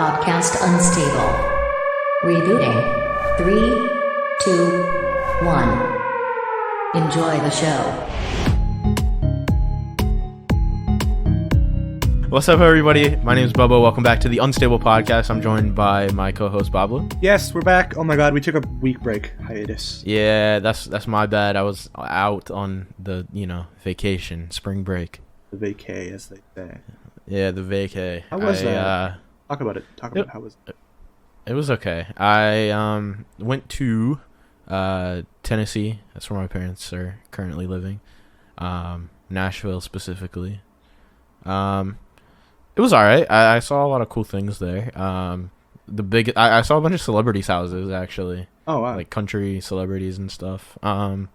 Podcast unstable. Rebooting. 3, 2, 1. Enjoy the show. What's up, everybody? My name is Bubbo. Welcome back to the Unstable Podcast. I'm joined by my co-host, Baablu. Yes, we're back. Oh my god, we took a week break hiatus. Yeah, that's my bad. I was out on the, vacation, spring break. The vacay, as they say. Yeah, the vacay. How was that? Talk about it. How was it? It was okay. I went to Tennessee. That's where my parents are currently living. Nashville specifically. It was alright. I saw a lot of cool things there. I saw a bunch of celebrities' houses actually. Oh wow! Like country celebrities and stuff. I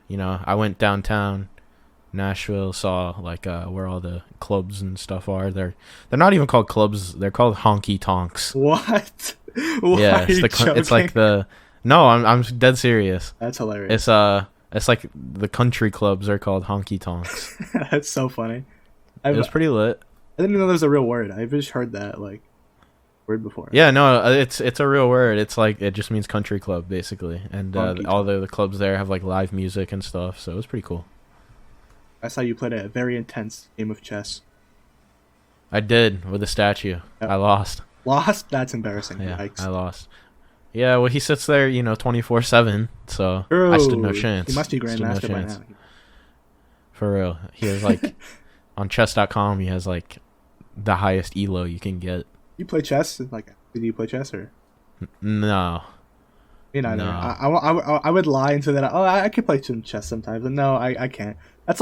went downtown Nashville, saw where all the clubs and stuff are. They're not even called clubs. They're called honky tonks. What? Yeah, it's like the. No, I'm dead serious. That's hilarious. It's like the country clubs are called honky tonks. That's so funny. It was pretty lit. I didn't know there was a real word. I've just heard that word before. Yeah, no, it's a real word. It's it just means country club basically, and all the clubs there have live music and stuff. So it was pretty cool. I saw you played a very intense game of chess. I did with a statue. Yep. I lost. Lost? That's embarrassing. Yeah, Yikes. I lost. Yeah, well, he sits there, 24/7. So I stood no chance. He must be grandmaster by now. For real, he has on chess.com. He has the highest elo you can get. You play chess? Did you play chess or? No. Me neither. No. I would lie into that. Oh, I could play some chess sometimes, but no, I can't. That's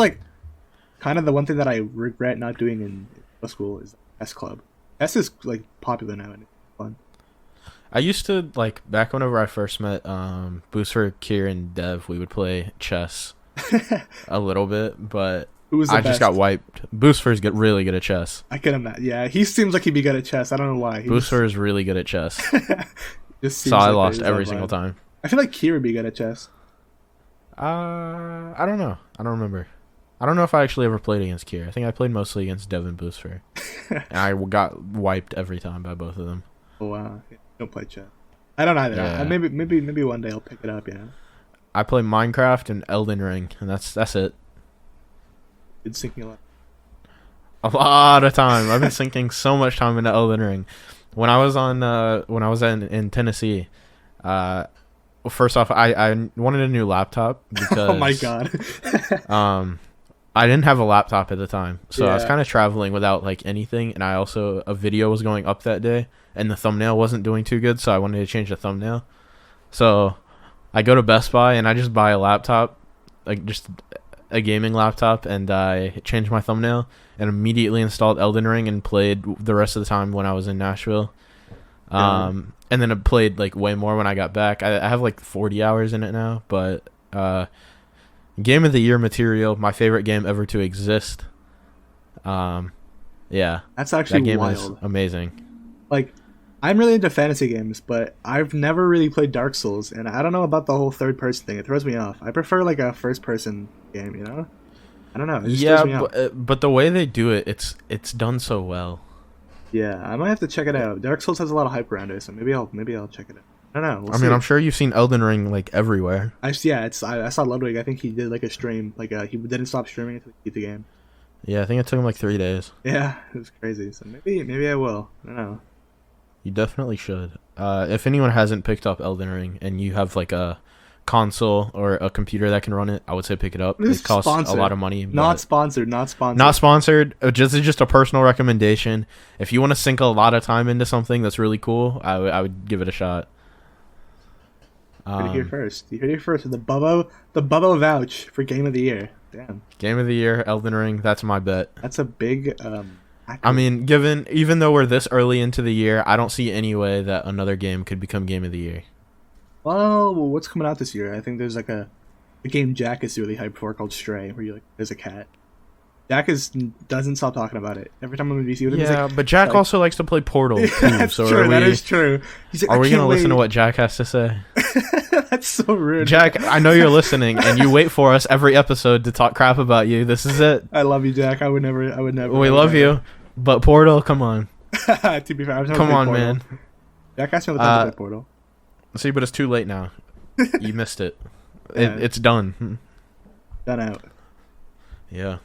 kind of the one thing that I regret not doing in school is chess club. Chess is popular now and it's fun. I used to back whenever I first met Booster, Kier, and Dev. We would play chess a little bit, but I just got wiped. Booster's really good at chess. I can imagine. Yeah, he seems like he'd be good at chess. I don't know why. Booster is really good at chess. So I lost every single time. I feel like Kier would be good at chess. I don't know. I don't remember. I don't know if I actually ever played against Kier. I think I played mostly against Dev and Booster. And I got wiped every time by both of them. Oh wow. Don't play chess. I don't either. Yeah. Maybe one day I'll pick it up, I play Minecraft and Elden Ring, and that's it. Been sinking a lot. A lot of time. I've been sinking so much time into Elden Ring. When I was in Tennessee, first off, I wanted a new laptop because oh my god. I didn't have a laptop at the time, so yeah. I was kind of traveling without anything, and a video was going up that day, and the thumbnail wasn't doing too good, so I wanted to change the thumbnail. So I go to Best Buy and I just buy a laptop, just a gaming laptop, and I changed my thumbnail and immediately installed Elden Ring and played the rest of the time when I was in Nashville. And then I played way more when I got back. I have 40 hours in it now, but game of the year material, my favorite game ever to exist. Yeah, that's actually that game wild. Is amazing. I'm really into fantasy games, but I've never really played Dark Souls, and I don't know about the whole third person thing. It throws me off. I prefer a first person game, I don't know. It just throws me off. But the way they do it, it's done so well. Yeah, I might have to check it out. Dark Souls has a lot of hype around it, so maybe I'll check it out. I don't know. I mean, I'm sure you've seen Elden Ring everywhere. I saw Ludwig. I think he did a stream. He didn't stop streaming until he beat the game. Yeah, I think it took him 3 days. Yeah, it was crazy. So maybe I will. I don't know. You definitely should. If anyone hasn't picked up Elden Ring and you have a console or a computer that can run it, I would say pick it up. It costs a lot of money. Not sponsored. Not sponsored. Just a personal recommendation. If you want to sink a lot of time into something that's really cool, I would give it a shot. You heard it here first. You heard it here first. The Bubbo vouch for Game of the Year. Damn. Game of the Year, Elden Ring. That's my bet. That's a big. I mean, even though we're this early into the year, I don't see any way that another game could become Game of the Year. Well, what's coming out this year? I think there's a game Jack is really hyped for called Stray, where there's a cat. Jack doesn't stop talking about it. Every time I'm in VC with him, yeah, but Jack also likes to play Portal too. That's so true. That is true. Are we gonna listen to what Jack has to say? That's so rude. Jack, I know you're listening, and you wait for us every episode to talk crap about you. This is it. I love you, Jack. I would never. We love you, but Portal, come on. To be fair, I was Come on, man. Jack asked me what time to play Portal. See, but it's too late now. You missed it. Yeah. It's done. Done out. Yeah.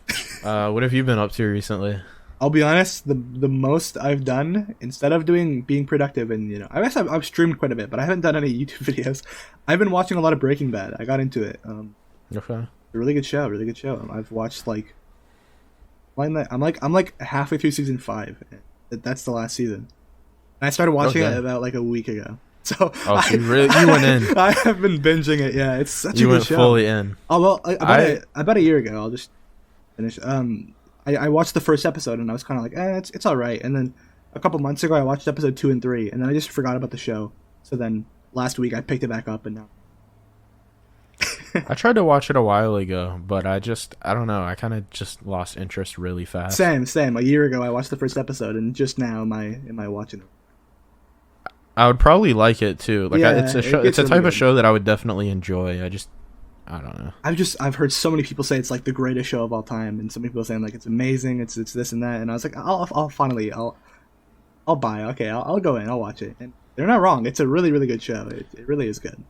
What have you been up to recently? I'll be honest, the most I've done, instead of being productive and, you know, I guess I've streamed quite a bit, but I haven't done any YouTube videos. I've been watching a lot of Breaking Bad. I got into it. Okay. A really good show, really good show. I've watched I'm like halfway through season 5. That's the last season. And I started watching it about like a week ago. So so you went in. I have been binging it. Yeah, it's such a good show. You went fully in. Oh well, about a year ago. I'll just finish. I watched the first episode and I was kind of like, it's all right. And then a couple months ago, I watched episode 2 and 3, and then I just forgot about the show. So then last week I picked it back up, and now I tried to watch it a while ago, but I don't know. I kind of just lost interest really fast. Same. A year ago, I watched the first episode, and just now am I watching it. I would probably like it too. Like, Yeah, it's a show. It's a really type good. of show that I would definitely enjoy. I don't know. I've heard so many people say it's like the greatest show of all time, and some people saying like it's amazing, it's this and that, and I was like, I'll finally buy. Okay, I'll go in, I'll watch it, and they're not wrong. It's a really really good show. It really is good.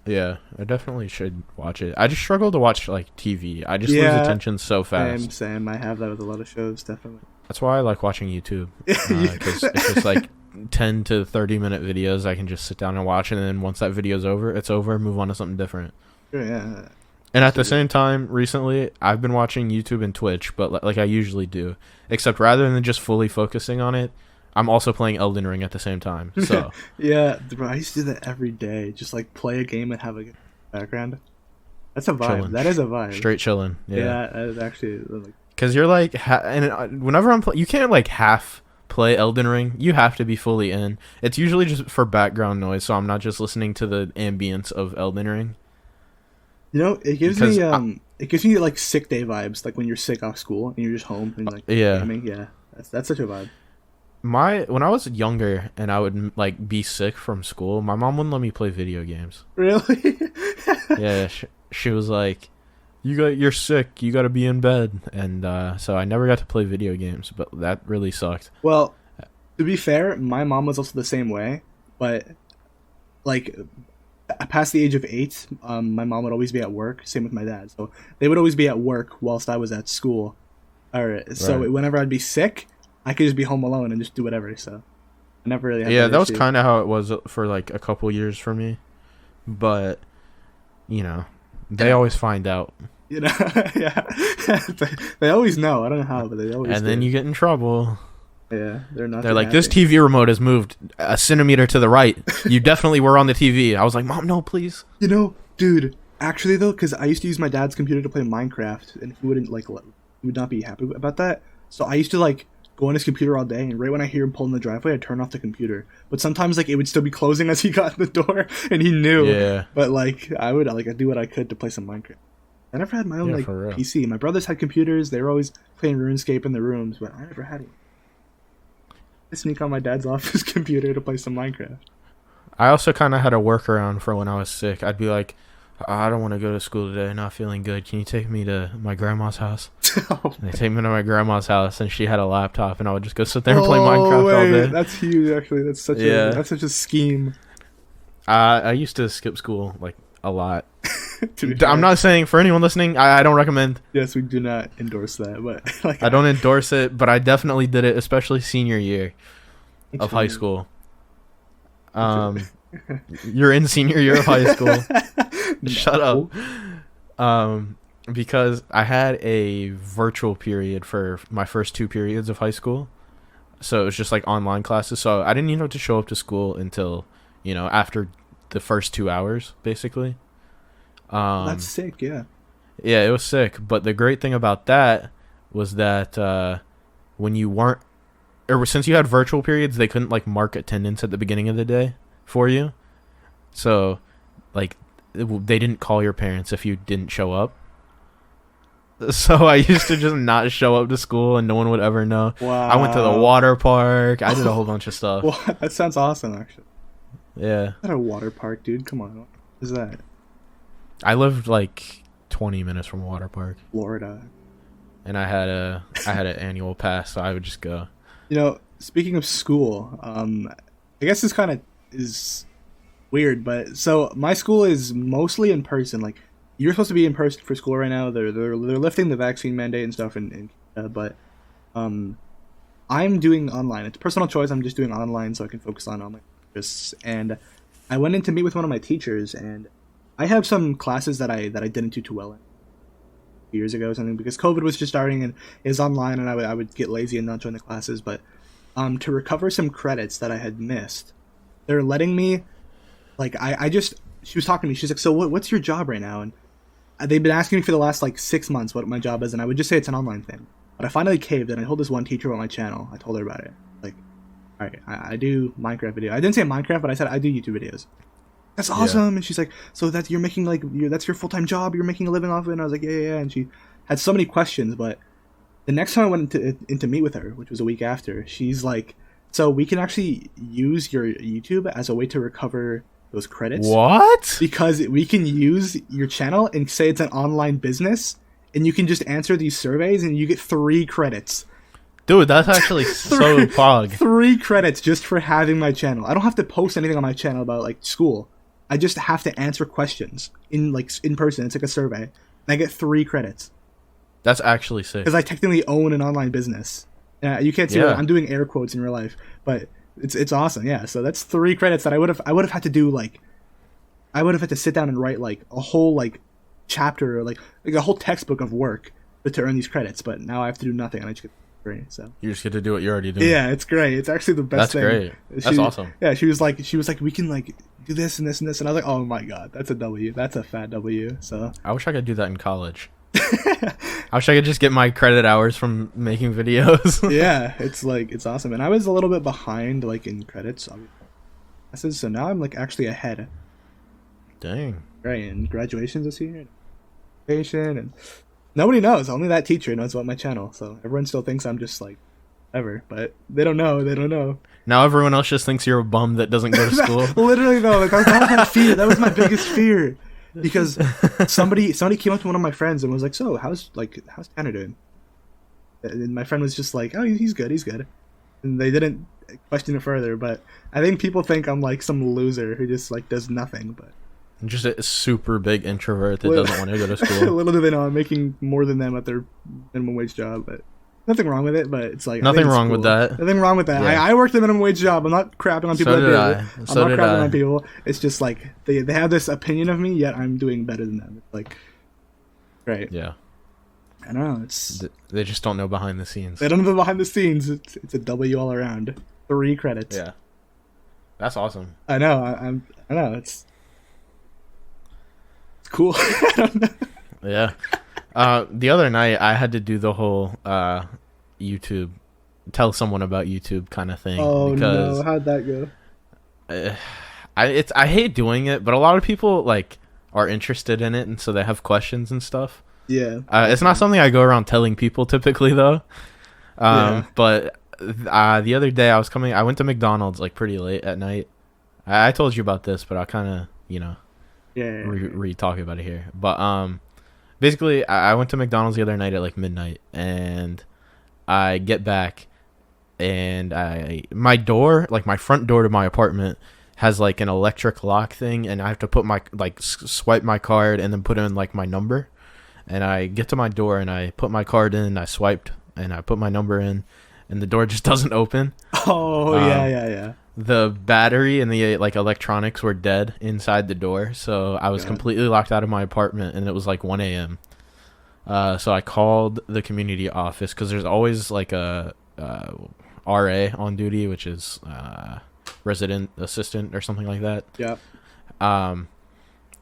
Yeah, I definitely should watch it. I just struggle to watch like TV. I just lose attention so fast. Same. I have that with a lot of shows, definitely. That's why I like watching YouTube, because it's just like 10 to 30 minute videos I can just sit down and watch, and then once that video's over, it's over, move on to something different. Sure, yeah. And at the same time, recently, I've been watching YouTube and Twitch, but like I usually do. Except rather than just fully focusing on it, I'm also playing Elden Ring at the same time. So Yeah, bro, I used to do that every day. Just like play a game and have a background. That's a vibe. Chilling. That is a vibe. Straight chilling. Yeah. It's actually like. Because you're like, whenever I'm you can't like half play Elden Ring. You have to be fully in. It's usually just for background noise, so I'm not just listening to the ambience of Elden Ring. You know, it gives me like sick day vibes, like when you're sick off school and you're just home and like gaming. Yeah, that's such a vibe. When I was younger and I would like be sick from school, my mom wouldn't let me play video games. Really? Yeah, she was like, you're sick, you got to be in bed, and so I never got to play video games, but that really sucked. Well, to be fair, my mom was also the same way, but like past the age of 8, my mom would always be at work. Same with my dad, so they would always be at work whilst I was at school. So whenever I'd be sick, I could just be home alone and just do whatever. So I never really had that was kind of how it was for like a couple years for me, but you know, they always find out. You know, yeah, they always know. I don't know how, but they always. And then you get in trouble. Yeah, they're not. They're like, this TV remote has moved a centimeter to the right. You definitely were on the TV. I was like, Mom, no, please. You know, dude. Actually, though, because I used to use my dad's computer to play Minecraft, and he wouldn't he would not be happy about that. So I used to like go on his computer all day, and right when I hear him pull in the driveway, I'd turn off the computer. But sometimes like it would still be closing as he got in the door, and he knew. Yeah. But like I would I'd do what I could to play some Minecraft. I never had my own PC. My brothers had computers. They were always playing RuneScape in the rooms, but I never had it. I sneak on my dad's office computer to play some Minecraft. I also kind of had a workaround for when I was sick. I'd be like, I don't want to go to school today, not feeling good. Can you take me to my grandma's house? And they take me to my grandma's house, and she had a laptop, and I would just go sit there and play Minecraft all day. That's huge, actually. That's such a scheme. I used to skip school like a lot. I'm not saying, for anyone listening, I don't recommend. Yes, we do not endorse that, but like I don't endorse it, but I definitely did it, especially senior year of high school. You're in senior year of high school. Shut up. Because I had a virtual period for my first 2 periods of high school, so it was just like online classes. So I didn't even have to show up to school until after the first 2 hours, basically. That's sick, yeah. Yeah, it was sick. But the great thing about that was that when you weren't, or since you had virtual periods, they couldn't like mark attendance at the beginning of the day for you. So, like, they didn't call your parents if you didn't show up. So I used to just not show up to school, and no one would ever know. Wow. I went to the water park. I did a whole bunch of stuff. Well, that sounds awesome, actually. Yeah. Not a water park, dude. Come on. What is that? I lived like 20 minutes from a water park. Florida. And I had an annual pass, so I would just go. You know, speaking of school, I guess this kind of is weird, but so my school is mostly in person. Like, you're supposed to be in person for school right now. They're lifting the vaccine mandate and stuff, but I'm doing online. It's a personal choice. I'm just doing online so I can focus on my interests. And I went in to meet with one of my teachers, and I have some classes that I didn't do too well in years ago or something, because COVID was just starting and it was online, and I would get lazy and not join the classes. But to recover some credits that I had missed, they're letting me, like, she was talking to me. She's like, so what's your job right now? And they've been asking me for the last like 6 months what my job is, and I would just say it's an online thing. But I finally caved, and I told this one teacher about my channel. I told her about it. Like, all right, I do Minecraft video. I didn't say Minecraft, but I said I do YouTube videos. That's awesome. Yeah. And she's like, so that you're making like that's your full-time job. You're making a living off of it. And I was like, yeah. And she had so many questions. But the next time I went in to meet with her, which was a week after, she's like, so we can actually use your YouTube as a way to recover those credits. What? Because we can use your channel and say it's an online business, and you can just answer these surveys, and you get 3 credits. Dude, that's actually so pog. 3 credits just for having my channel. I don't have to post anything on my channel about like school. I just have to answer questions in person. It's like a survey, and I get 3 credits. That's actually sick. Because I technically own an online business. You can't see I'm doing air quotes in real life, but it's awesome. Yeah, so that's 3 credits that I would have had to do, like, I would have had to sit down and write like a whole like chapter or like a whole textbook of work to earn these credits. But now I have to do nothing, and I just get free. So you just get to do what you're already doing. Yeah, it's great. It's actually the best thing. That's great. That's awesome. Yeah, she was like, we can like do this and this and this, and I was like, oh my god, that's a W. That's a fat W. So I wish I could do that in college. I wish I could just get my credit hours from making videos. Yeah, it's awesome. And I was a little bit behind like in credits, so now I'm like actually ahead. Dang. Right, and graduation's this year, and nobody knows. Only that teacher knows about my channel. So everyone still thinks I'm just like ever, but they don't know. They don't know. Now everyone else just thinks you're a bum that doesn't go to school. Literally though, like that was my fear. That was my biggest fear. Because somebody came up to one of my friends and was like, so how's Tanner doing? And my friend was just like, oh, he's good. And they didn't question it further, but I think people think I'm like some loser who just like does nothing. But I'm just a super big introvert that doesn't want to go to school. Little do they know I'm making more than them at their minimum wage job, but nothing wrong with it. But it's like nothing wrong with that. Nothing wrong with that. Yeah. I worked a minimum wage job. I'm not crapping on people. So did I. I'm not crapping on people. It's just like they have this opinion of me, yet I'm doing better than them. It's like, right? Yeah. I don't know. They just don't know behind the scenes. They don't know behind the scenes. It's a W all around. 3 credits. Yeah. That's awesome. I know. I know. It's cool. I don't know. Yeah. The other night I had to do the whole YouTube, tell someone about YouTube kind of thing. Oh because no! How'd that go? I hate doing it, but a lot of people like are interested in it, and so they have questions and stuff. Yeah. It's not something I go around telling people typically though. But the other day I went to McDonald's like pretty late at night. I told you about this, but I'll kind of re-talk about it here. But basically, I went to McDonald's the other night at like midnight, and I get back, and my front door to my apartment has like an electric lock thing, and I have to put my swipe my card and then put in like my number. And I get to my door and I put my card in, I swiped, and I put my number in, and the door just doesn't open. Oh yeah. The battery and the like electronics were dead inside the door, so I was completely locked out of my apartment, and it was like 1 a.m. So I called the community office, because there's always like a RA on duty, which is resident assistant or something like that. Yeah.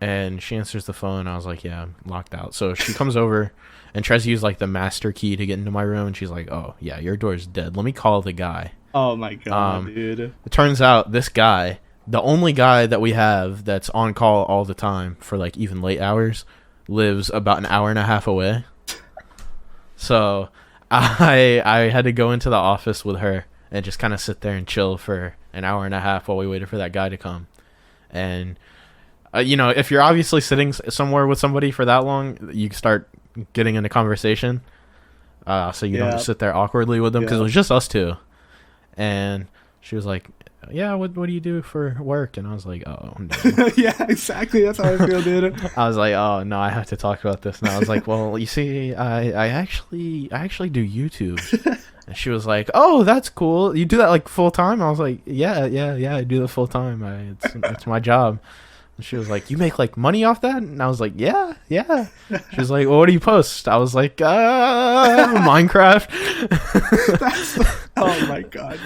And she answers the phone. I was like, yeah, I'm locked out. So she comes over and tries to use like the master key to get into my room, and she's like, oh yeah, your door's dead, let me call the guy. Oh my god, dude. It turns out this guy, the only guy that we have that's on call all the time for like even late hours, lives about an hour and a half away. So I had to go into the office with her and just kind of sit there and chill for an hour and a half while we waited for that guy to come. And if you're obviously sitting somewhere with somebody for that long, you start getting into conversation. So you don't just sit there awkwardly with them, because it was just us two. and she was like, yeah, what do you do for work? And I was like, oh no. Yeah, exactly. That's how I feel, dude. I was like, oh no, I have to talk about this now. I was like, well, you see, I actually do YouTube. And she was like, oh, that's cool. You do that like full time? I was like, yeah, I do that full time. It's my job. And she was like, you make like money off that? And I was like, yeah. She was like, well, what do you post? I was like, Minecraft. Oh my god.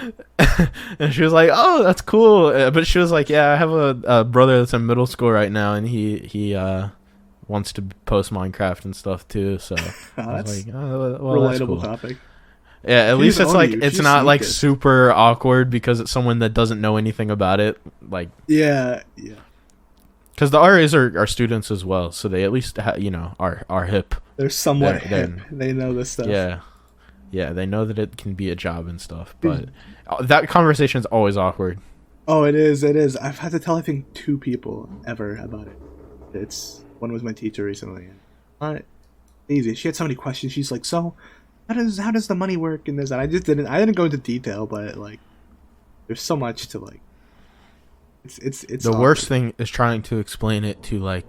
And she was like, oh, that's cool. But she was like, yeah, I have a brother that's in middle school right now, and he wants to post Minecraft and stuff too. So I was like, oh, well, relatable that's cool. topic. Yeah, at She's least it's on like you. it's She's not like sneaking. super awkward because it's someone that doesn't know anything about it. Like, Yeah. because the RAs are students as well, so they at least are hip. They're somewhat They're- hip. They know this stuff. Yeah, they know that it can be a job and stuff. But that conversation's always awkward. Oh, it is. I've had to tell, I think, 2 people ever about it. One was my teacher recently. Not easy. She had so many questions. She's like, so how does the money work in this? And I didn't go into detail, but like, there's so much to like. It's The worst thing is trying to explain it to like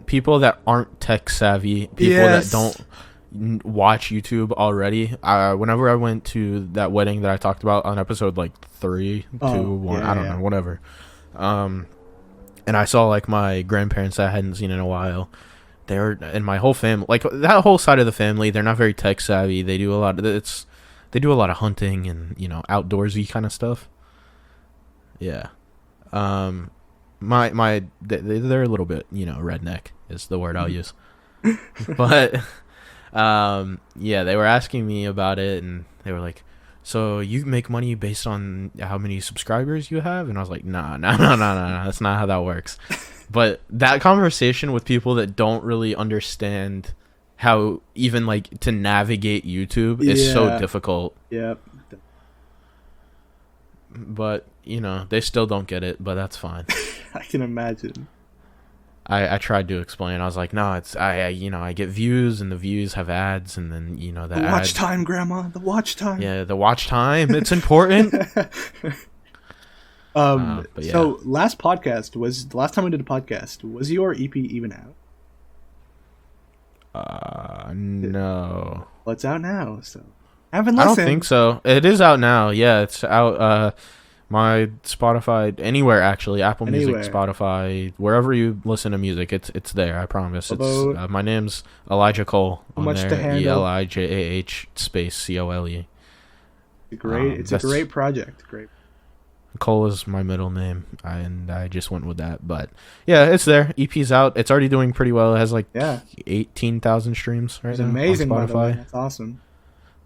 people that aren't tech savvy, people Yes. that don't watch YouTube already. Whenever I went to that wedding that I talked about on episode like 3, 2, 1, I don't know, whatever. And I saw like my grandparents that I hadn't seen in a while. And my whole family, like that whole side of the family, they're not very tech savvy. They do a lot of hunting and outdoorsy kind of stuff. Yeah. They're a little bit, redneck is the word I'll use. But yeah, they were asking me about it, and they were like, so you make money based on how many subscribers you have? And I was like, no, that's not how that works. But that conversation with people that don't really understand how even like to navigate YouTube is so difficult. Yep. But they still don't get it, but that's fine. I can imagine. I tried to explain. I was like, no, it's I get views, and the views have ads, and then the The watch ads, time, Grandma. The watch time. yeah, the watch time, it's important. But yeah. So last podcast was the last time we did a podcast. Was your EP even out? No, Well, it's out now. So I haven't I listened. don't think so. It is out now. Yeah, it's out. My Spotify, anywhere actually, Apple Anywhere. Music, Spotify, wherever you listen to music, it's there. I promise. Although- It's my name's Elijah Cole. How On much there, to handle? ELIJAH space COLE. It's a great project. Great. Cole is my middle name, and I just went with that. But yeah, it's there. EP's out. It's already doing pretty well. It has like Yeah. 18,000 streams right It's now amazing, on by the way. Spotify. That's awesome.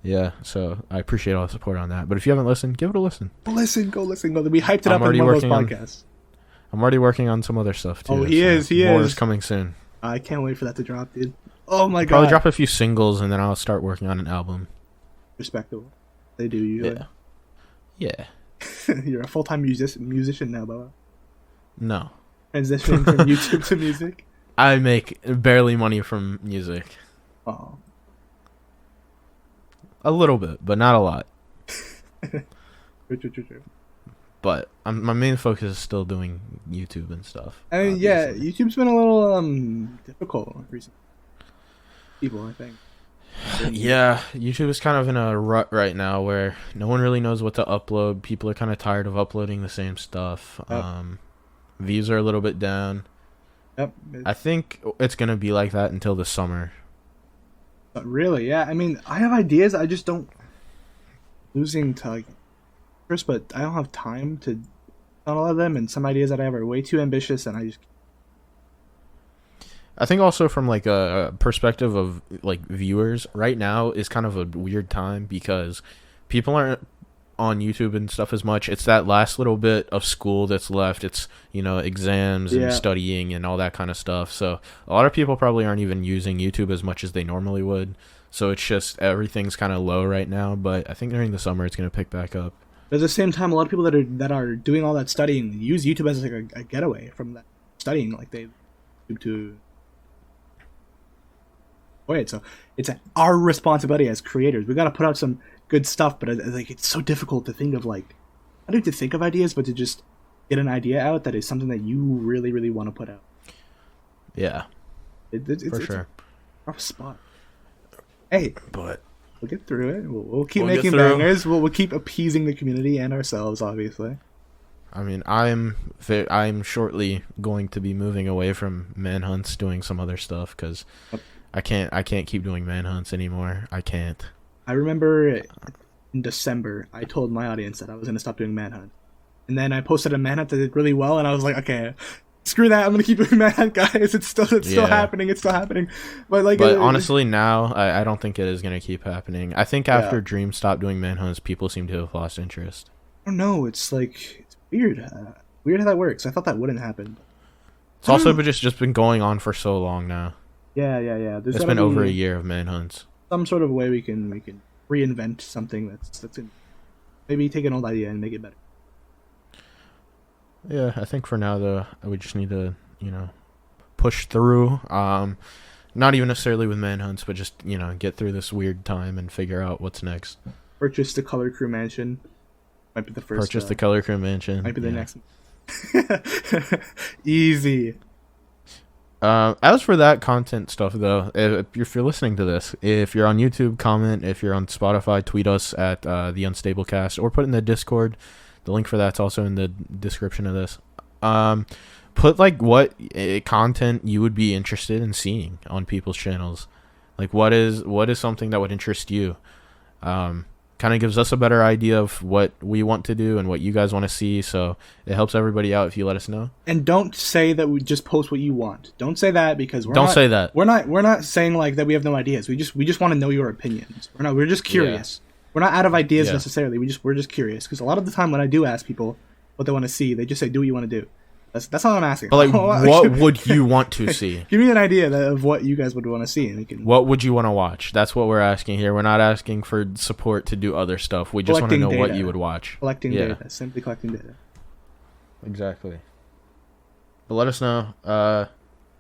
Yeah, so I appreciate all the support on that. But if you haven't listened, give it a listen. Go listen. We hyped it I'm up in already one of those working on- podcasts. I'm already working on some other stuff too. Oh, he is. More is coming soon. I can't wait for that to drop, dude. Oh my Probably god. drop a few singles, and then I'll start working on an album. Respectable. They do usually. Yeah. You're a full-time musician now, Bubba. No. Transitioning from YouTube to music. I make barely money from music. Oh. A little bit, but not a lot. True. But my main focus is still doing YouTube and stuff. I mean, yeah, obviously. YouTube's been a little difficult recently. People, I think. Yeah, YouTube is kind of in a rut right now where no one really knows what to upload. People are kind of tired of uploading the same stuff. Yep. Views are a little bit down. Yep. I think it's going to be like that until the summer. But really, yeah. I mean, I have ideas. I just don't losing to like first, but I don't have time to on a lot of them. And some ideas that I have are way too ambitious, and I just I think also from like a perspective of like viewers, right now is kind of a weird time because people aren't on YouTube and stuff as much. It's that last little bit of school that's left. It's, exams and studying and all that kind of stuff. So a lot of people probably aren't even using YouTube as much as they normally would. So it's just everything's kind of low right now, but I think during the summer it's going to pick back up. But at the same time, a lot of people that are doing all that studying use YouTube as like a getaway from that studying. Like they YouTube to avoid it. So it's our responsibility as creators. We got to put out some good stuff, but like it's so difficult to think of like not even to think of ideas, but to just get an idea out that is something that you really, really want to put out. Yeah, It's for a sure. rough spot. Hey, But we'll get through it. We'll keep We'll get making through. bangers. We'll keep appeasing the community and ourselves, obviously. I mean, I'm shortly going to be moving away from manhunts, doing some other stuff because I can't keep doing manhunts anymore. I can't. I remember in December, I told my audience that I was going to stop doing manhunt. And then I posted a manhunt that did really well, and I was like, okay, screw that. I'm going to keep doing manhunt, guys. It's still happening. It's still happening. But Honestly, now I don't think it is going to keep happening. I think after Dream stopped doing manhunts, people seem to have lost interest. I don't know. It's like, it's weird. Weird how that works. I thought that wouldn't happen. It's also just been going on for so long now. Yeah. It's been over a year of manhunts. Some sort of way we can reinvent something that's maybe take an old idea and make it better. Yeah, I think for now though, we just need to, push through. Not even necessarily with manhunts, but just, get through this weird time and figure out what's next. Purchase the Color Crew Mansion. Might be the first. Purchase the Color Crew Mansion. Might be the next. Easy. As for that content stuff though, if you're listening to this, if you're on YouTube, comment. If you're on Spotify, tweet us at the Unstable Cast or put in the Discord. The link for that's also in the description of this. Put like what content you would be interested in seeing on people's channels. Like what is something that would interest you? Kind of gives us a better idea of what we want to do and what you guys want to see. So it helps everybody out if you let us know. And don't say that we just post what you want. Don't say that because say that. We're not saying like that we have no ideas. We just want to know your opinions. We're just curious. We're not out of ideas necessarily. We're just curious because a lot of the time when I do ask people what they want to see, they just say do what you want to do. That's all I'm asking. But like, what would you want to see? Give me an idea of what you guys would want to see, and we can. What would you want to watch? That's what we're asking here. We're not asking for support to do other stuff. We just want to know what you would watch. Collecting data, simply collecting data. Exactly. But let us know.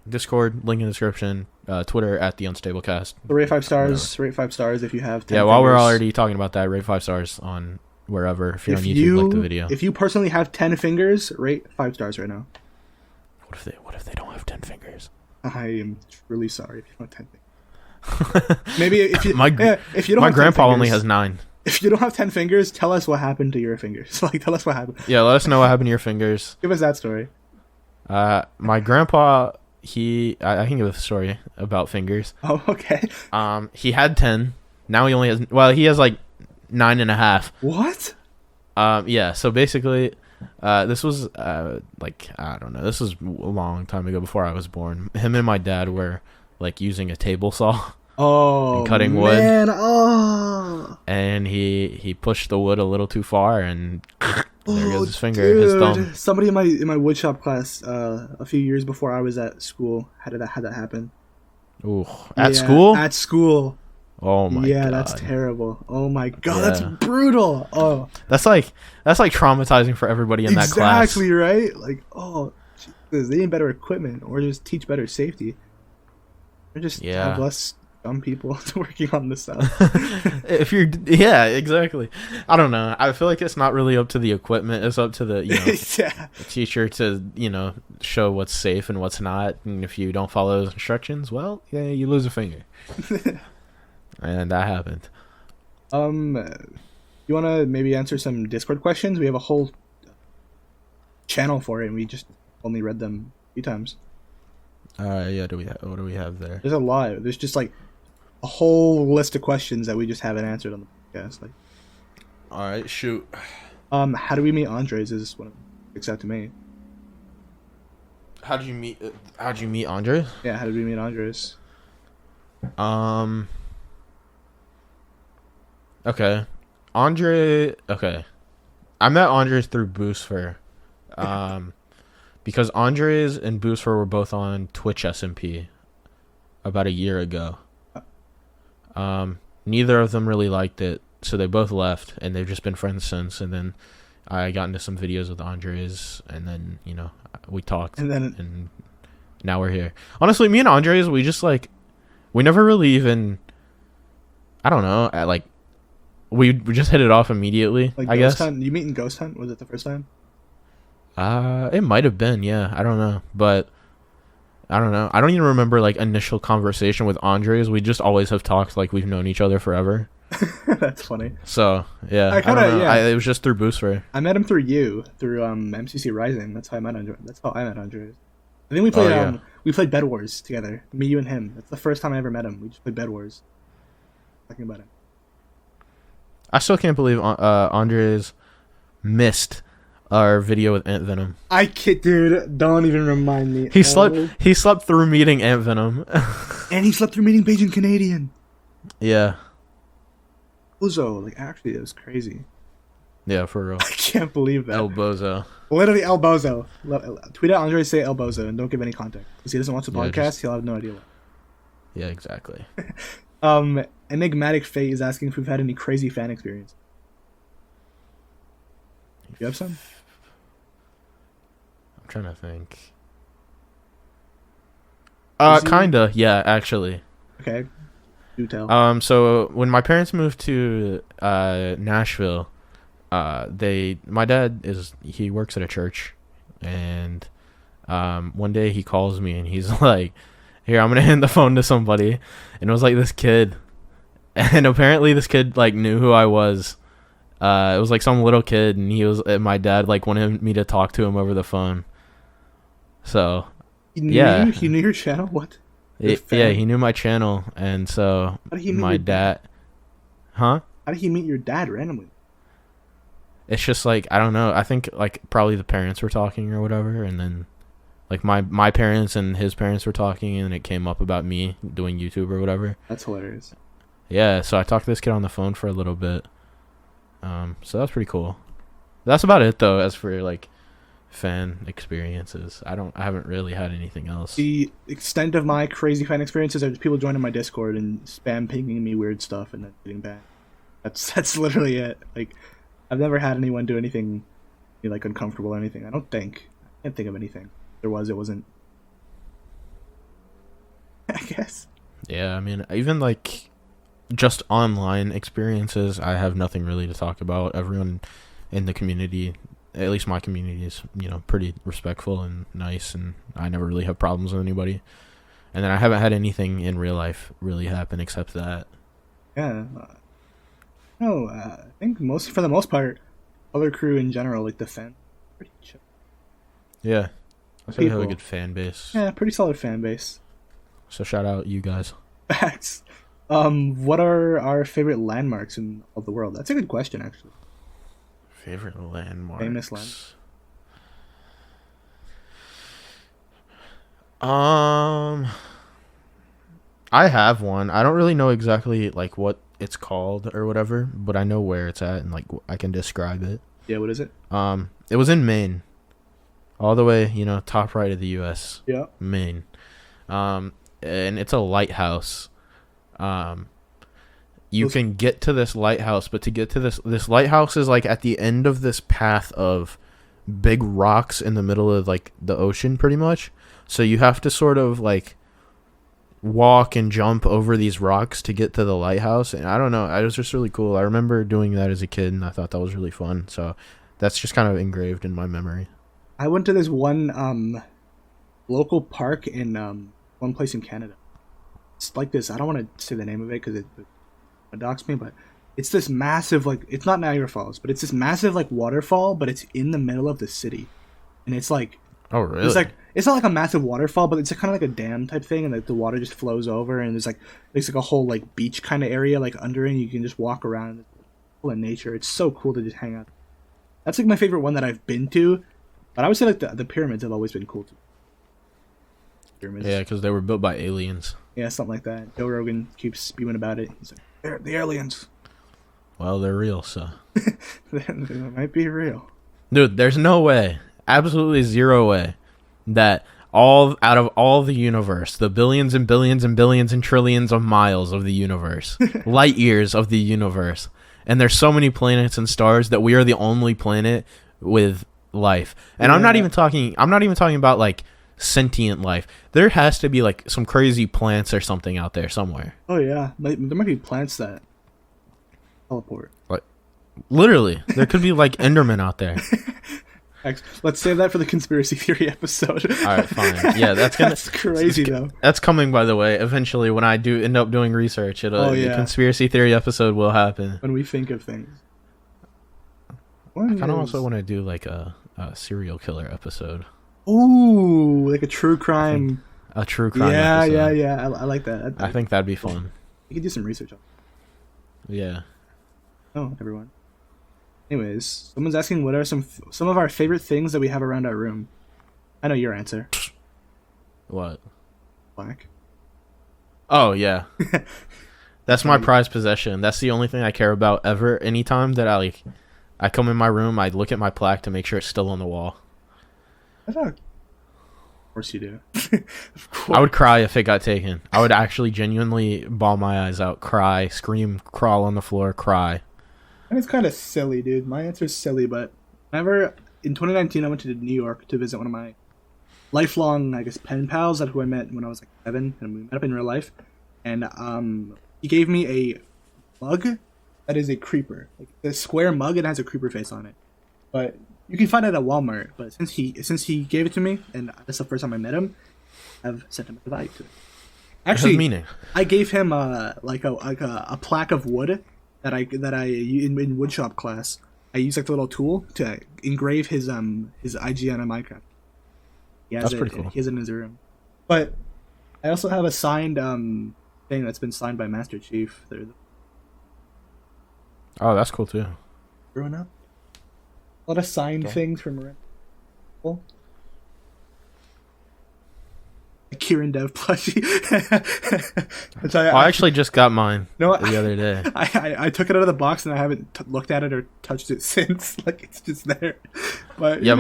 Discord, link in the description. Twitter at the Unstablecast. Rate 5 stars. Rate 5 stars if you have 10 while we're fingers. already talking about that, rate 5 stars on wherever. If you're on YouTube, like the video. If you personally have 10 fingers, rate 5 stars right now. What if they don't have 10 fingers? I am really sorry if you don't have 10 fingers. Maybe if you if you don't my have 10 grandpa fingers, only has 9. If you don't have 10 fingers, tell us what happened to your fingers. Like, tell us what happened. Yeah, let us know what happened to your fingers. Give us that story. My grandpa, I can give a story about fingers. Oh, okay. He had 10. Now he only has, he has like 9.5. What? Yeah, so basically, this was, I don't know, this was a long time ago before I was born. Him and my dad were, like, using a table saw. Oh, and cutting man. wood. Oh. And he pushed the wood a little too far, and there goes his finger, his thumb. Somebody in my woodshop class, a few years before I was at school, had that happen. Ooh, at school? At school. Oh my god. Yeah, that's terrible. Oh my god, that's brutal. Oh. That's like traumatizing for everybody in that class. Exactly, right? Like, oh, Jesus, they need better equipment or just teach better safety. Or just have less dumb people working on this stuff. Exactly. I don't know. I feel like it's not really up to the equipment. It's up to the the teacher to show what's safe and what's not. And if you don't follow those instructions, well, you lose a finger. And that happened. You want to maybe answer some Discord questions? We have a whole channel for it, and we just only read them a few times. What do we have there? There's a lot. There's just like a whole list of questions that we just haven't answered on the podcast. Like, all right, shoot. How do we meet Andres? Is what it sticks out to me. How'd you meet Andres? Yeah, how did we meet Andres? Okay. Okay. I met Andres through Boostfer. Because Andres and Boostfer were both on Twitch SMP about a year ago. Neither of them really liked it, so they both left, and they've just been friends since. And then I got into some videos with Andres, and then, we talked, and now we're here. Honestly, me and Andres, we just, we never really even, I don't know, we just hit it off immediately. Like I Ghost guess. Hunt? You meet in Ghost Hunt? Was it the first time? It might have been. Yeah, I don't know, but I don't know. I don't even remember like initial conversation with Andres. We just always have talked like we've known each other forever. That's funny. So yeah, I kinda- don't know. yeah. It was just through Booster. I met him through MCC Rising. That's how I met Andres. That's how I met Andres. I think we played yeah. we played Bed Wars together. Me, you, and him. That's the first time I ever met him. We just played Bed Wars. Talking about it. I still can't believe Andres missed our video with Ant Venom. I kid, dude. Don't even remind me. He slept through meeting Ant Venom. And he slept through meeting Beijing Canadian. Yeah. Bozo, like actually, it was crazy. Yeah, for real. I can't believe that. El Bozo. Literally El Bozo. Tweet at Andre, say El Bozo, and don't give any context. Because he doesn't watch the Yeah, podcast, he'll have no idea what. Yeah, exactly. Enigmatic Fate is asking if we've had any crazy fan experience. You have some? I'm trying to think. Is he- Kinda, yeah, actually. Okay. Do tell. So when my parents moved to Nashville, my dad he works at a church, and one day he calls me and he's like, "Here, I'm gonna hand the phone to somebody," and it was like this kid, and apparently this kid like knew who I was. It was like some little kid, and my dad like wanted me to talk to him over the phone. So He knew yeah. you? He knew your channel? What? Your fan? yeah, he knew my channel, and so How did he meet my your dad, huh? How did he meet your dad randomly? It's just like I don't know. I think like probably the parents were talking or whatever, and then like my parents and his parents were talking, and it came up about me doing YouTube or whatever. That's hilarious. Yeah, so I talked to this kid on the phone for a little bit. So that's pretty cool. That's about it though. As for like fan experiences, I haven't really had anything else. The extent of my crazy fan experiences are just people joining my Discord and spam pinging me weird stuff and then getting back. That's literally it. Like, I've never had anyone do anything like uncomfortable or anything. I can't think of anything. If there was, it wasn't. I guess. Yeah, I mean, even like just online experiences, I have nothing really to talk about. Everyone in the community, at least my community, is, pretty respectful and nice, and I never really have problems with anybody. And then I haven't had anything in real life really happen except that. Yeah. No, I think for the most part, other crew in general, like the fan, pretty chill. Yeah. I think we have a People. good fan base. Yeah, pretty solid fan base. So shout out you guys. Facts. What are our favorite landmarks in all the world? That's a good question, actually. Favorite landmarks. Famous land. I have one. I don't really know exactly like what it's called or whatever, but I know where it's at and like I can describe it. Yeah, what is it? It was in Maine. All the way, top right of the US. Yeah. Maine. And it's a lighthouse. You can get to this lighthouse, but to get to this lighthouse is like at the end of this path of big rocks in the middle of like the ocean pretty much. So you have to sort of like walk and jump over these rocks to get to the lighthouse, and I don't know, it was just really cool. I remember doing that as a kid and I thought that was really fun. So that's just kind of engraved in my memory. I went to this one local park in one place in Canada. It's like this. I don't want to say the name of it because it dox me, but it's this massive, like, it's not Niagara Falls, but it's this massive like waterfall, but it's in the middle of the city, and it's like, Oh really? it's not like a massive waterfall, but it's kind of like a dam type thing, and like the water just flows over, and there's like a whole like beach kind of area like under it, and you can just walk around. It's cool in nature. It's so cool to just hang out. That's like my favorite one that I've been to. But I would say like the pyramids have always been cool too. Pyramids. Yeah, because they were built by aliens. Yeah, something like that. Joe Rogan keeps spewing about it. He's like, they're the aliens. Well, they're real, so. They might be real. Dude, there's no way, absolutely zero way, that out of all the universe, the billions and billions and billions and trillions of miles of the universe, light years of the universe, and there's so many planets and stars that we are the only planet with life. And I'm not even talking about like sentient life. There has to be like some crazy plants or something out there somewhere. Oh yeah, there might be plants that teleport. Literally, there could be like Endermen out there. Let's save that for the conspiracy theory episode. All right, fine. Yeah, that's crazy though. That's coming, by the way. Eventually, when I do end up doing research, the conspiracy theory episode will happen. When we think of things. I kind of also want to do like a serial killer episode. Ooh, like a true crime. A true crime episode. Yeah. I like that. I think that'd be fun. You could do some research on it. Yeah. Oh, everyone. Anyways, someone's asking what are some of our favorite things that we have around our room. I know your answer. What? Black. Oh, yeah. That's my prized possession. That's the only thing I care about ever. Anytime that I come in my room, I look at my plaque to make sure it's still on the wall. Of course you do. Of course. I would cry if it got taken. I would actually genuinely bawl my eyes out, cry, scream, crawl on the floor, cry. And it's kind of silly, dude. My answer is silly, but whenever in 2019 I went to New York to visit one of my lifelong, I guess, pen pals who I met when I was like 7, and we met up in real life. And he gave me a mug that is a creeper, like a square mug, and has a creeper face on it. But you can find it at Walmart. But since he gave it to me, and that's the first time I met him, I've sent him a value to it. Actually, meaning? I gave him a plaque of wood that I in woodshop class. I used like the little tool to engrave his IGN on Minecraft. That's pretty cool. He has it in his room. But I also have a signed thing that's been signed by Master Chief. Oh, that's cool too. Growing up, a lot of signed things from people. Kieran Dev plushie. I actually just got mine the other day. I took it out of the box and I haven't looked at it or touched it since. Like, it's just there. But yeah,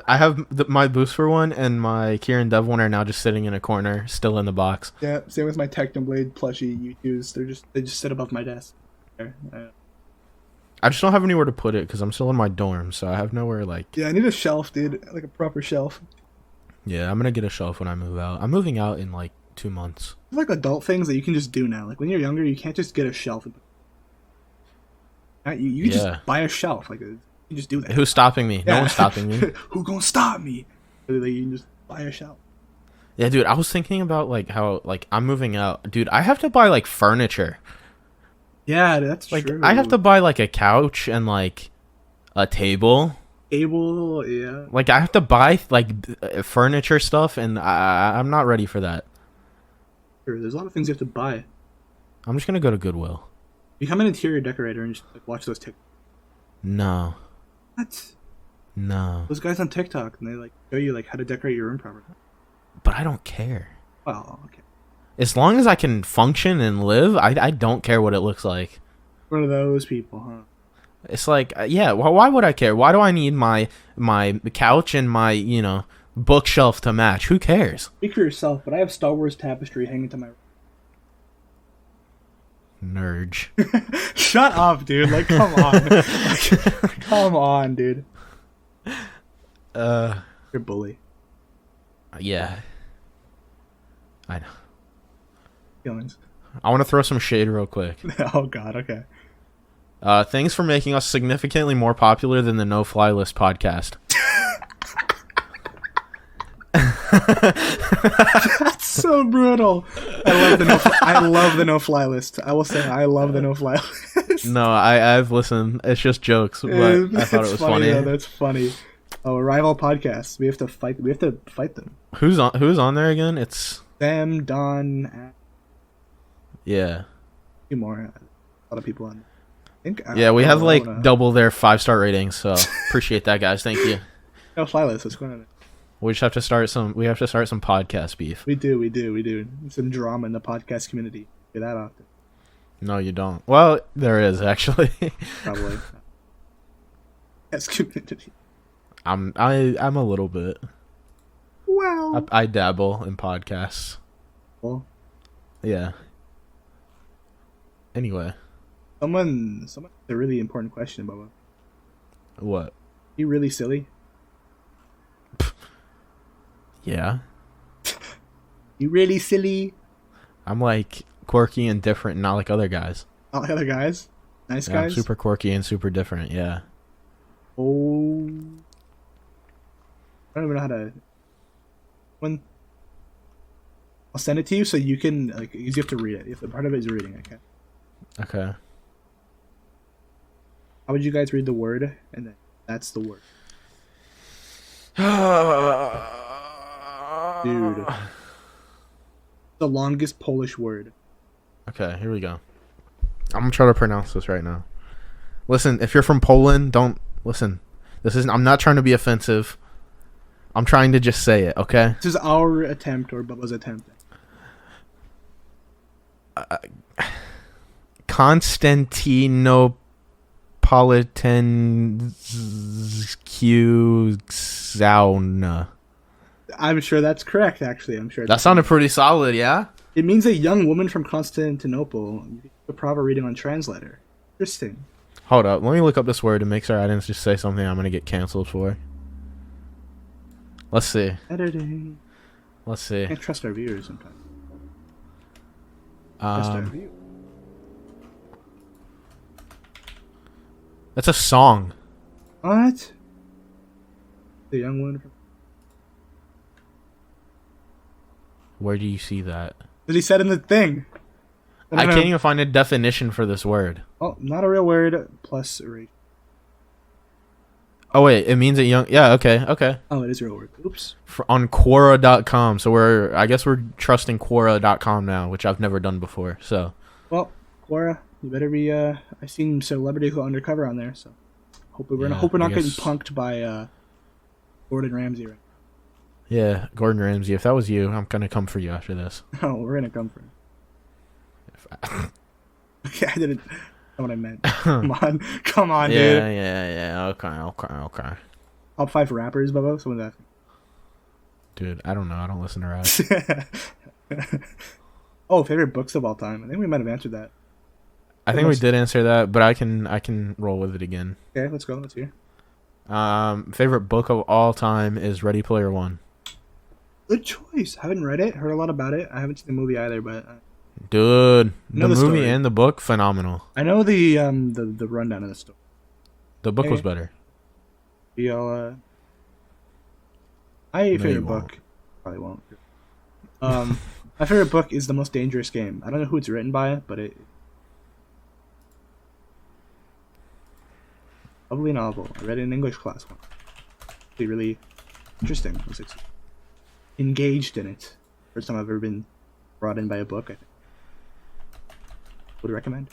I have my Booster one and my Kieran Dev one are now just sitting in a corner, still in the box. Yeah, same with my Technoblade plushie you use. They just sit above my desk. I just don't have anywhere to put it because I'm still in my dorm, so I have nowhere Yeah, I need a shelf, dude. Like a proper shelf. Yeah, I'm gonna get a shelf when I move out. I'm moving out in like 2 months. It's like adult things that you can just do now. Like when you're younger, you can't just get a shelf. You just buy a shelf. Like you just do that. Who's stopping me? Yeah. No one's stopping me. Who gonna stop me? Like, you can just buy a shelf. Yeah, dude. I was thinking about like how like I'm moving out, dude. I have to buy like furniture. Yeah, that's like true. I have to buy like a couch and like a table. Yeah. Like I have to buy like furniture stuff, and I'm not ready for that. Sure, there's a lot of things you have to buy. I'm just gonna go to Goodwill. Become an interior decorator and just like watch those TikToks. No. What? No. Those guys on TikTok, and they like show you like how to decorate your room properly. But I don't care. Well, okay. As long as I can function and live, I don't care what it looks like. One of those people, huh? It's like, yeah, why would I care? Why do I need my couch and my, bookshelf to match? Who cares? Speak for yourself, but I have Star Wars tapestry hanging to my room. Nerd. Shut up, dude. Like, come on. Come on, dude. You're a bully. Yeah. I know. Feelings. I want to throw some shade real quick. Oh, God, okay. Thanks for making us significantly more popular than the No Fly List podcast. That's so brutal. I love the No Fly List. I will say I love the No Fly List. No, I've listened. It's just jokes, but I thought it was funny. That's funny. Oh, rival podcasts. We have to fight them. Who's on there again? It's Sam, Don. Yeah. A few more. A lot of people on. We have like double their 5-star ratings, so appreciate that, guys. Thank you. No Fly List. What's going on? We just have to start some. We have to start some podcast beef. We do. Some drama in the podcast community. Get that often. No, you don't. Well, there is actually. Probably. Yes, community. I'm a little bit. Well, I dabble in podcasts. Well, yeah. Anyway. Someone a really important question, Bubba. What? Are you really silly? Yeah. You really silly? I'm like quirky and different, not like other guys. Not like other guys? Nice Yeah, I'm guys. super quirky and super different. Yeah. Oh, I don't even know how to. When I'll send it to you so you can like you have to read it. The part of it is reading. Okay. Okay. How would you guys read the word? And then that's the word. Dude. The longest Polish word. Okay, here we go. I'm gonna try to pronounce this right now. Listen, if you're from Poland, don't listen. This isn't. I'm not trying to be offensive. I'm trying to just say it. Okay. This is our attempt or Bubba's attempt. Konstantinopolitan. I'm sure that's correct. Actually, I'm sure That sounded pretty solid, yeah. It means a young woman from Constantinople. A proper reading on Translator. Interesting. Hold up, let me look up this word and make sure I didn't just say something I'm gonna get canceled for. Let's see. Editing. Let's see. Can't trust our viewers sometimes. Trust our viewers. That's a song. What? The young woman from. Where do you see that? But he said in the thing. I can't even find a definition for this word. Oh, not a real word. Plus erase. Oh wait, it means a young. Yeah, okay. Oh, it is a real word. Oops. On Quora.com, so I guess we're trusting Quora.com now, which I've never done before. So. Well, Quora, you better be. I seen Celebrity Go Undercover on there, so hope we're not getting punked by Gordon Ramsay. Right? Yeah, Gordon Ramsay. If that was you, I'm gonna come for you after this. Oh, we're gonna come for him. Okay, I didn't know what I meant. Come on, dude. Yeah. Okay. Top 5 rappers, Bubbo. Someone's asking. Dude, I don't know. I don't listen to rap. Oh, favorite books of all time. I think we might have answered that. I think we did answer that, but I can roll with it again. Okay, let's go. Let's hear. Favorite book of all time is Ready Player One. Good choice. Haven't read it. Heard a lot about it. I haven't seen the movie either, but. Dude, the movie story. and the book, phenomenal. I know the rundown of the story. The book was better. My favorite book probably won't. My favorite book is The Most Dangerous Game. I don't know who it's written by, but it lovely novel. I read it in English class once. Really interesting. I was engaged in it. First time I've ever been brought in by a book, I think. Would recommend.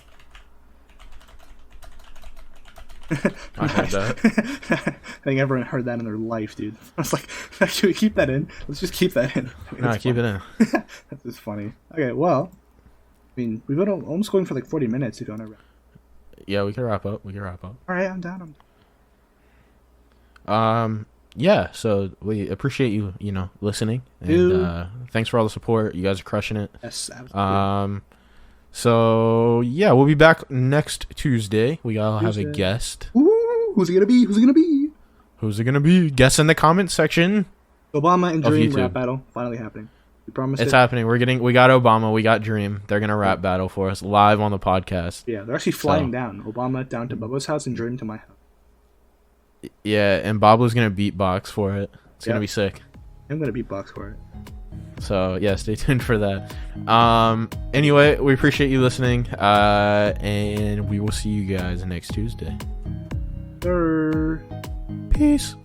I heard that. I think everyone heard that in their life, dude. I was like, should we keep that in? Let's just keep that in. No, keep it in. That's just funny. Okay, well, I mean, we've been almost going for like 40 minutes if you want to wrap. Yeah, we can wrap up. All right, I'm down. Yeah, so we appreciate you listening. And thanks for all the support. You guys are crushing it. Yes, absolutely. So yeah, we'll be back next Tuesday. We gotta have a guest. Ooh, who's it gonna be? Guess in the comments section. Obama and Dream rap battle finally happening. We promised it's happening. We got Obama, we got Dream. They're gonna rap battle for us live on the podcast. Yeah, they're actually flying down. Obama down to Bubba's house and Dream to my house. Yeah, and Baablu's gonna beatbox for it. It's gonna be sick. I'm gonna beatbox for it. So yeah, stay tuned for that. Anyway, we appreciate you listening, and we will see you guys next Tuesday. Sir. Peace.